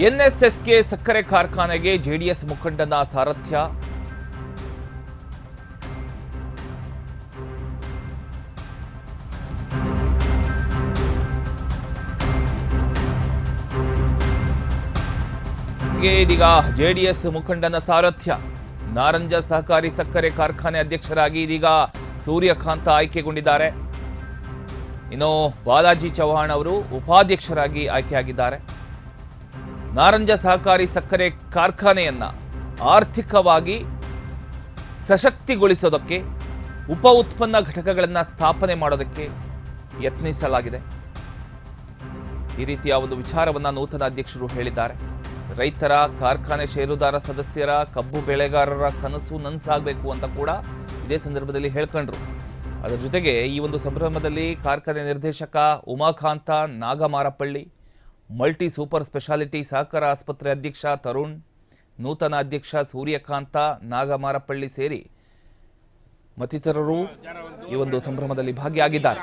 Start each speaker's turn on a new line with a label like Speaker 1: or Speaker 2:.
Speaker 1: ಎನ್ಎಸ್ಎಸ್ಕೆ ಸಕ್ಕರೆ ಕಾರ್ಖಾನೆಗೆ ಜೆಡಿಎಸ್ ಮುಖಂಡನ ಸಾರಥ್ಯ. ಇದೀಗ ಜೆಡಿಎಸ್ ಮುಖಂಡನ ಸಾರಥ್ಯ. ನಾರಂಜ ಸಹಕಾರಿ ಸಕ್ಕರೆ ಕಾರ್ಖಾನೆ ಅಧ್ಯಕ್ಷರಾಗಿ ಇದೀಗ ಸೂರ್ಯಕಾಂತ ಆಯ್ಕೆಗೊಂಡಿದ್ದಾರೆ. ಇನ್ನು ಬಾಲಾಜಿ ಚೌಹಾಣ್ ಅವರು ಉಪಾಧ್ಯಕ್ಷರಾಗಿ ಆಯ್ಕೆಯಾಗಿದ್ದಾರೆ. ನಾರಂಜ ಸಹಕಾರಿ ಸಕ್ಕರೆ ಕಾರ್ಖಾನೆಯನ್ನ ಆರ್ಥಿಕವಾಗಿ ಸಶಕ್ತಿಗೊಳಿಸೋದಕ್ಕೆ ಉಪ ಉತ್ಪನ್ನ ಘಟಕಗಳನ್ನು ಸ್ಥಾಪನೆ ಮಾಡೋದಕ್ಕೆ ಯತ್ನಿಸಲಾಗಿದೆ. ಈ ರೀತಿಯ ಒಂದು ವಿಚಾರವನ್ನ ನೂತನ ಅಧ್ಯಕ್ಷರು ಹೇಳಿದ್ದಾರೆ. ರೈತರ, ಕಾರ್ಖಾನೆ ಷೇರುದಾರ ಸದಸ್ಯರ, ಕಬ್ಬು ಬೆಳೆಗಾರರ ಕನಸು ನನಸಾಗಬೇಕು ಅಂತ ಕೂಡ ಇದೇ ಸಂದರ್ಭದಲ್ಲಿ ಹೇಳ್ಕೊಂಡ್ರು. ಅದರ ಜೊತೆಗೆ ಈ ಒಂದು ಸಂಭ್ರಮದಲ್ಲಿ ಕಾರ್ಖಾನೆ ನಿರ್ದೇಶಕ Umakanta Nagamarapalli, multi super speciality ಸಹಕಾರ ಆಸ್ಪತ್ರೆ ಅಧ್ಯಕ್ಷ ತರುಣ್, ನೂತನ ಅಧ್ಯಕ್ಷ ಸೂರ್ಯಕಾಂತ ನಾಗಮಾರಪಳ್ಳಿ ಸೇರಿ ಮತ್ತಿತರರು ಈ ಒಂದು ಸಂಭ್ರಮದಲ್ಲಿ ಭಾಗಿಯಾಗಿದ್ದಾರೆ.